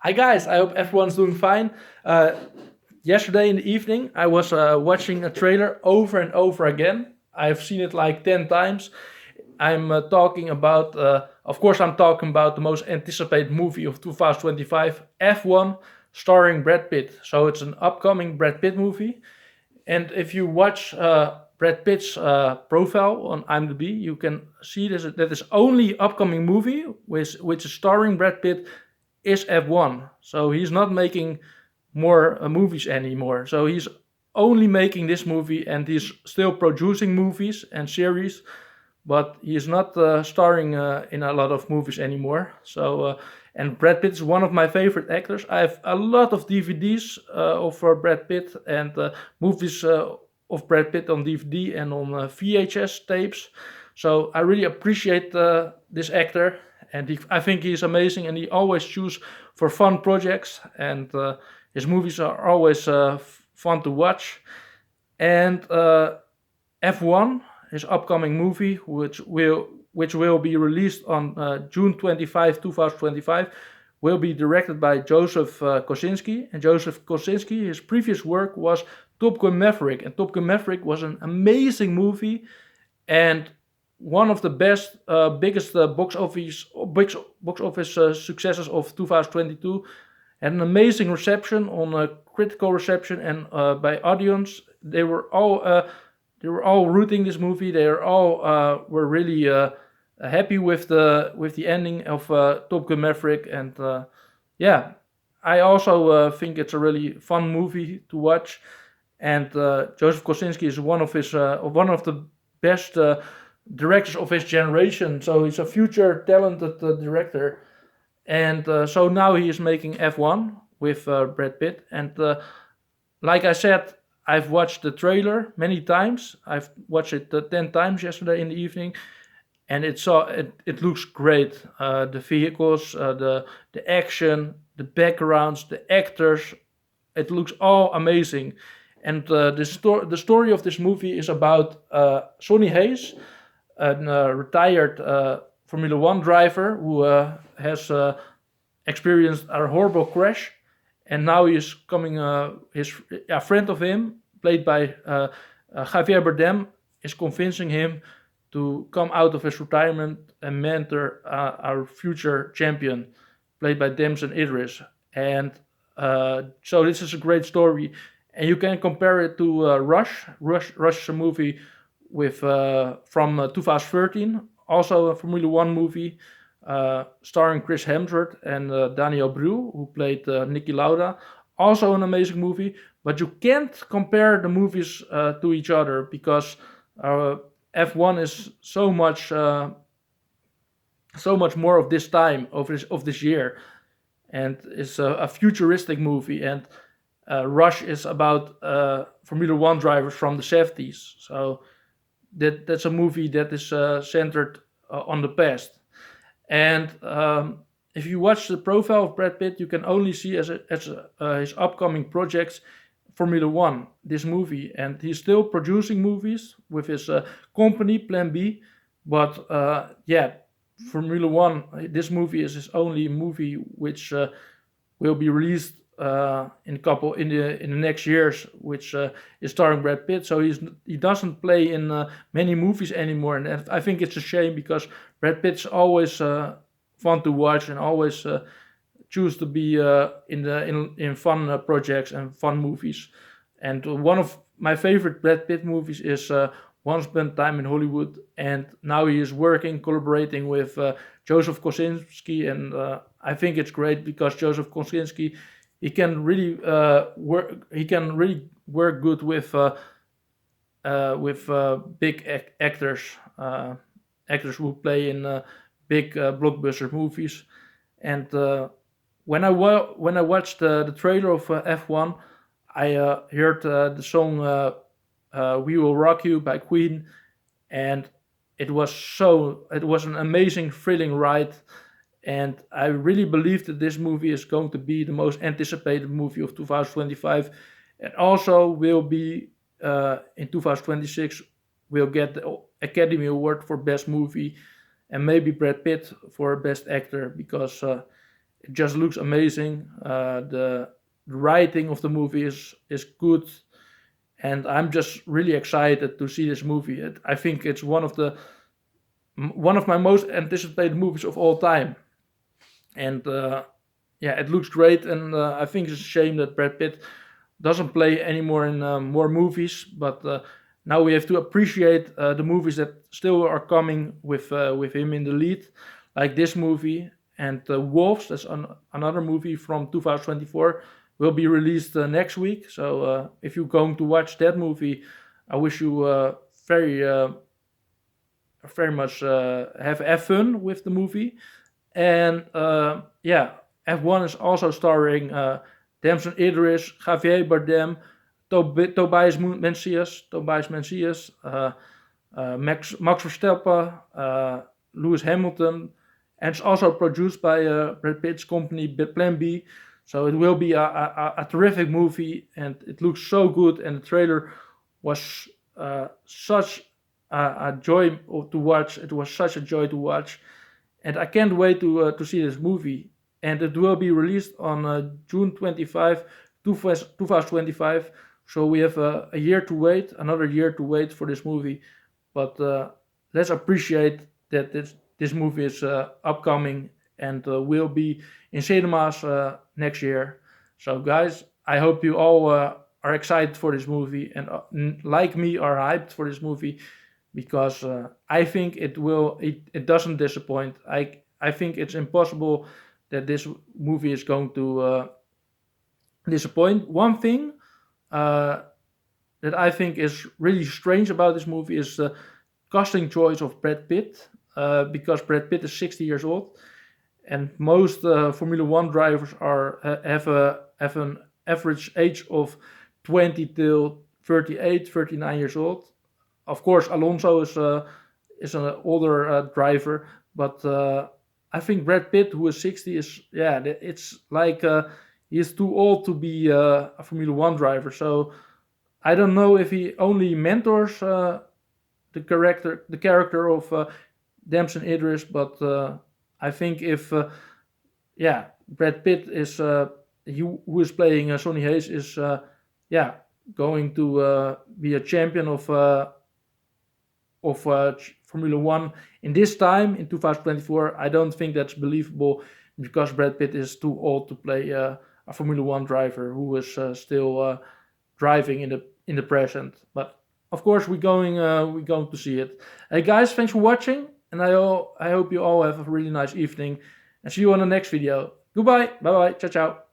Hi guys, I hope everyone's doing fine. Uh, Yesterday in the evening, I was watching a trailer over and over again. I've seen it like 10 times. I'm talking about, of course, I'm talking about the most anticipated movie of 2025, F1, starring Brad Pitt. So it's an upcoming Brad Pitt movie. And if you watch Brad Pitt's profile on IMDb, you can see that his only upcoming movie, which is starring Brad Pitt, is F1. So he's not making more movies anymore. So he's only making this movie, and he's still producing movies and series, but he's not starring in a lot of movies anymore. And Brad Pitt is one of my favorite actors. I have a lot of DVDs of Brad Pitt and movies of Brad Pitt on DVD and on VHS tapes. So I really appreciate this actor, and I think he's amazing. And he always chooses for fun projects, and his movies are always fun to watch. And F1, his upcoming movie, which will be released on June 25, 2025, will be directed by Joseph Kosinski. And Joseph Kosinski, his previous work was Top Gun Maverick, and Top Gun Maverick was an amazing movie and one of the biggest box office successes of 2022. Had an amazing reception on a critical reception and by audience. They were all rooting this movie. They are all were really happy with the ending of Top Gun Maverick, and yeah, I also think it's a really fun movie to watch. And Joseph Kosinski is one of the best directors of his generation. So he's a future talented director, and so now he is making F1 with Brad Pitt. And like I said, I've watched the trailer many times. I've watched it 10 times yesterday in the evening, and it looks great. The vehicles, the action, the backgrounds, the actors, it looks all amazing. And the story of this movie is about Sonny Hayes, a retired Formula One driver who has experienced a horrible crash, and now he is coming. His a friend of him, played by Javier Bardem, is convincing him to come out of his retirement and mentor our future champion, played by Damson Idris. And so this is a great story, and you can compare it to Rush. Rush is a movie with from 2013, also a Formula One movie, starring Chris Hemsworth and Daniel Bru, who played Niki Lauda. Also an amazing movie, but you can't compare the movies to each other because F1 is so much more of this time of this year, and it's a futuristic movie. And Rush is about Formula One drivers from the 70s. So that's a movie that is centered on the past. And if you watch the profile of Brad Pitt, you can only see his upcoming projects Formula One, this movie, and he's still producing movies with his company Plan B. But yeah, Formula One, this movie is his only movie which will be released in the next years, which is starring Brad Pitt. So he doesn't play in many movies anymore, and I think it's a shame because Brad Pitt's always fun to watch and always choose to be in fun projects and fun movies. And one of my favorite Brad Pitt movies is Once Upon a Time in Hollywood, and now he is collaborating with Joseph Kosinski, and I think it's great because Joseph Kosinski, he can really work good with big actors, actors who play in big blockbuster movies. And when I watched the trailer of F1, I heard the song "We Will Rock You" by Queen, and it was an amazing, thrilling ride. And I really believe that this movie is going to be the most anticipated movie of 2025, and also will be in 2026 will get the Academy Award for Best Movie, and maybe Brad Pitt for Best Actor, because It just looks amazing. The writing of the movie is good, and I'm just really excited to see this movie. I think it's one of my most anticipated movies of all time, and yeah, it looks great. And I think it's a shame that Brad Pitt doesn't play anymore in more movies, but now we have to appreciate the movies that still are coming with him in the lead, like this movie and Wolves. That's another movie from 2024. Will be released next week. So if you're going to watch that movie, I wish you very much have fun with the movie. And yeah, F1 is also starring Damson Idris, Javier Bardem, Tobias Menzies, Max Verstappen, Lewis Hamilton, and it's also produced by Brad Pitt's company Plan B. So it will be a terrific movie, and it looks so good. And the trailer was such a joy to watch. It was such a joy to watch, and I can't wait to see this movie. And it will be released on June 25, 2025. So we have a year to wait, another year to wait for this movie. But let's appreciate that this movie is upcoming and will be in cinemas next year. So guys, I hope you all are excited for this movie and like me are hyped for this movie, because I think it doesn't disappoint. I think it's impossible that this movie is going to disappoint. One thing that I think is really strange about this movie is the casting choice of Brad Pitt, because Brad Pitt is 60 years old, and most Formula One drivers have an average age of 20 till 38, 39 years old. Of course, Alonso is an older driver, but I think Brad Pitt, who is 60, it's like he's too old to be a Formula One driver. So I don't know if he only mentors the character of Damson Idris, but I think if Brad Pitt is who is playing Sonny Hayes is going to be a champion of Formula One in this time in 2024, I don't think that's believable, because Brad Pitt is too old to play a Formula One driver who is still driving in the present. But of course, we're going to see it. Hey guys, thanks for watching, and I hope you all have a really nice evening, and see you on the next video. Goodbye, bye bye, ciao ciao.